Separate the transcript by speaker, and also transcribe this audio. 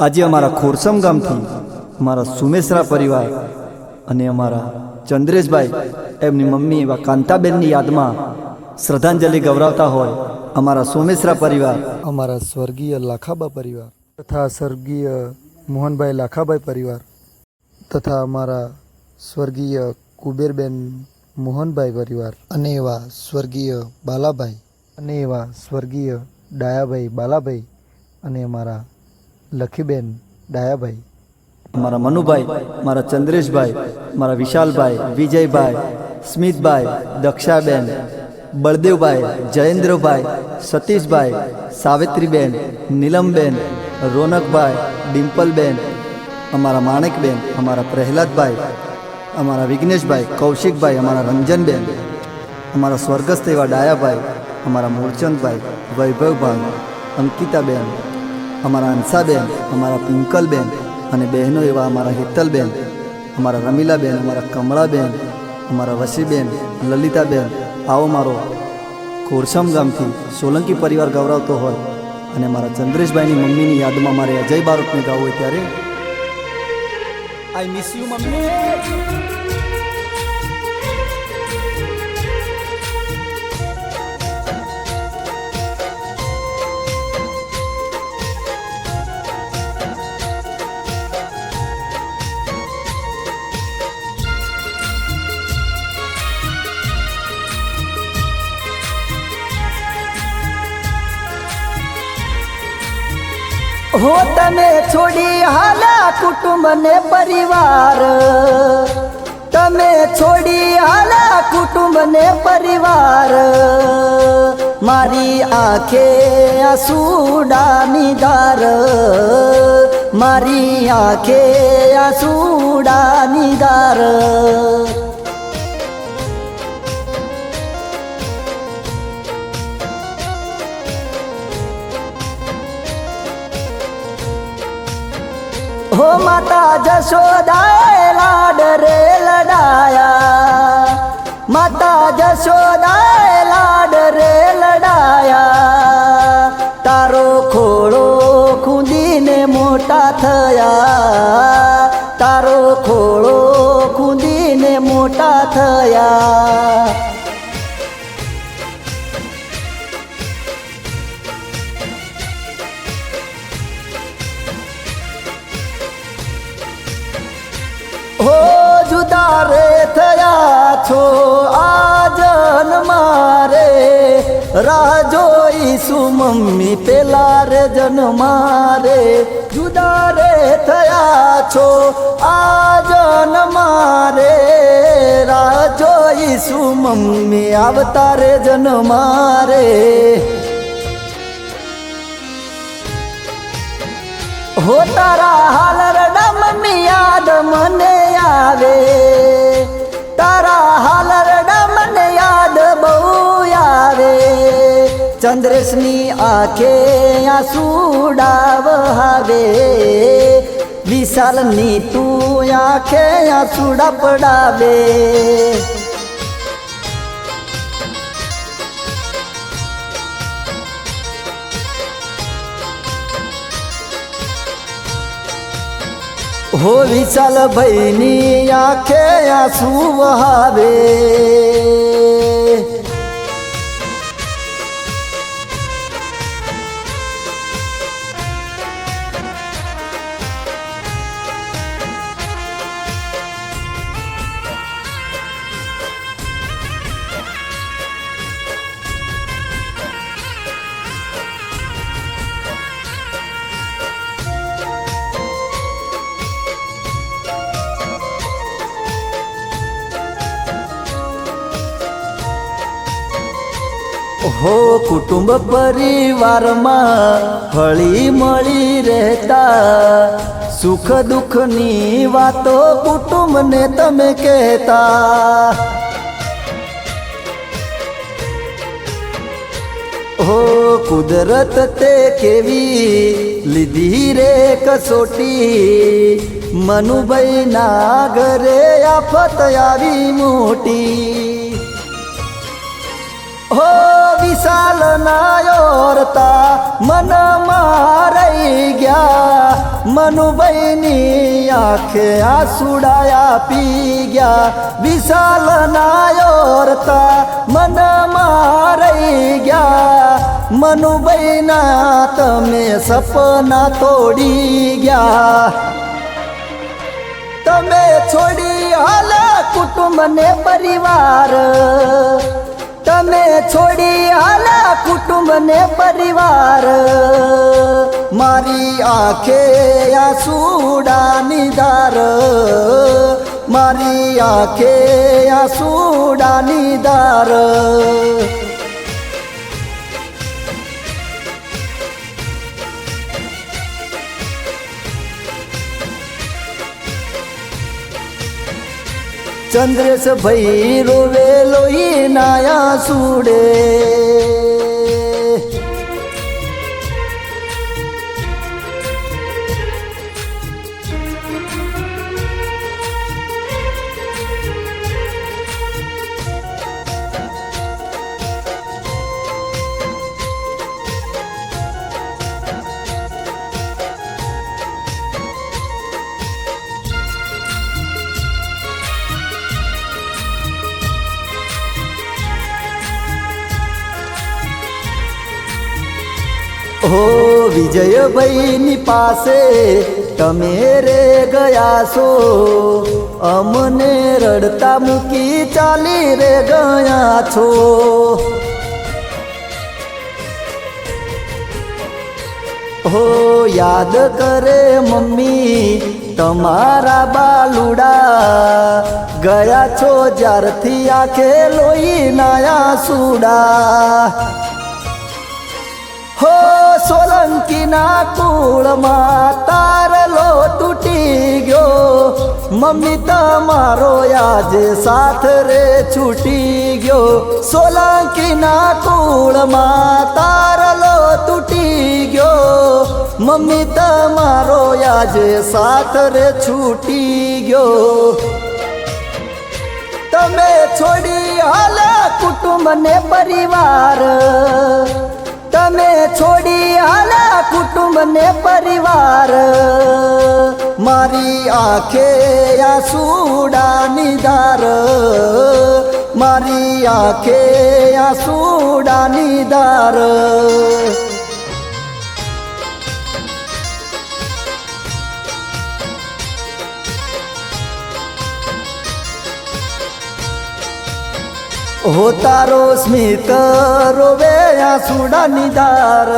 Speaker 1: આજે અમારા ખોરસમ ગામથી અમારા સુમેશરા પરિવાર અને અમારા ચંદ્રેશભાઈ એમની મમ્મી એવા કાંતાબેનની યાદમાં શ્રદ્ધાંજલિ ગૌરવતા હોય અમારા સોમેશરા પરિવાર,
Speaker 2: અમારા સ્વર્ગીય લાખાબા પરિવાર તથા સ્વર્ગીય મોહનભાઈ લાખાભાઈ પરિવાર તથા અમારા સ્વર્ગીય કુબેરબેન મોહનભાઈ પરિવાર અને એવા સ્વર્ગીય બાલાભાઈ અને એવા સ્વર્ગીય ડાયાભાઈ બાલાભાઈ અને અમારા લખીબેન ડાયાભાઈ,
Speaker 1: અમારા મનુભાઈ, મારા ચંદ્રેશભાઈ, મારા વિશાલભાઈ, વિજયભાઈ, સ્મિતભાઈ, દક્ષાબેન, બળદેવભાઈ, જયેન્દ્રભાઈ, સતીશભાઈ, સાવિત્રીબેન, નીલમબેન, રોનકભાઈ, ડિમ્પલબેન, અમારા માણેકબેન, અમારા પ્રહલાદભાઈ, અમારા વિઘ્નેશભાઈ, કૌશિકભાઈ, અમારા રંજનબેન, અમારા સ્વર્ગસ્થ એવા ડાયાભાઈ, અમારા મૂળચંદભાઈ, વૈભવભાઈ, અંકિતાબેન, અમારા અંસાબેન, અમારા પિંકલબેન અને બહેનો એવા અમારા હેતલબેન, અમારા રમીલાબેન, અમારા કમળાબેન, અમારા વસીબેન, લલિતાબેન, આવો મારો ખોરસમ ગામથી સોલંકી પરિવાર ગૌરવતો હોય અને મારા ચંદ્રેશભાઈની મમ્મીની યાદમાં મારે અજય બારોટને ગાવું હોય ત્યારે આઈ મિસ યુ મમ્મી.
Speaker 3: હો તમે છોડી હાલા કુટુંબ ને પરિવાર, તમે છોડી હાલા કુટુંબ ને પરિવાર, મારી આંખે આંસુડાની ધાર, મારી આંખે આંસુડાની ધાર. હો માતા જશોદાએ લાડ રે લડાયા, માતા જશોદાએ લાડ રે લડાયા, તારો ખોળો ખૂંદીને મોટા થયા, તારો ખોળો ખૂંદીને મોટા થયા. હો જુદા રે થયા છો આ જન્મારે, રાહ જોઈશું મમ્મી પેલા રે જન્મારે. જુદા રે થયા છો આ જન્મારે, રાહ જોઈશું મમ્મી આવતા રે જન્મારે. હો તારા હાલ રડા મમ્મી યાદ મને આવે, તારા હાલ રડા મને યાદ બહુ આવે. ચંદ્રેશની આંખે આંસુડા વહાવે, વિશાલની તું આંખે આંસુડા પડાવે. હો વિશાલ ભાઈની આંખે આંસુ વહાવે. હો કુટુંબ પરિવારમાં હળી મળી રહેતા, સુખ દુઃખની વાતો કુટુંબને તમે કહેતા. હો કુદરત તે કેવી લીધી રે કસોટી, મનુભાઈ ના ઘરે આફત આવી મોટી. હો વિશાલ નાયોરતા મન મારઈ ગયા મનુભાઈની આંખે આસુડાયા પી ગયા વિશાલ નાયોરતા મન મારઈ ગયા મનુભાઈના તમે સપના તોડી ગયા તમે છોડી હાલ કુટુંબ ને પરિવાર તમે છોડી હાલ કુટુંબ ને પરિવાર મારી આંખે આંસુડાની ધાર મારી આંખે આંસુડાની ધાર ચંદ્રેશ ભાઈ રોવે લોહી નાયા સુડે હો વિજયભાઈની પાસે તમે રે ગયા છો અમને રડતા મૂકી ચાલી રે ગયા છો હો યાદ કરે મમ્મી તમારા બાલુડા ગયા છો જ્યારથી આંખે લોહી નાયા સુડા હો સોલંકીના કુળમાં તારલો તૂટી ગયો મમ્મી તમારો આજે સાથ રે છૂટી ગયો સોલંકીના કુળમાં તારલો તૂટી ગયો મમ્મી તમારો આજે સાથ રે છૂટી ગયો તમે છોડી હાલ કુટુંબ ને પરિવાર તમે છોડી હાલ કુટુંબ ને પરિવાર મારી આંખે આંસુડાની ધાર મારી આંખે આંસુડાની ધાર હો તારો સ્મિત રોવે આંસુડાની ધાર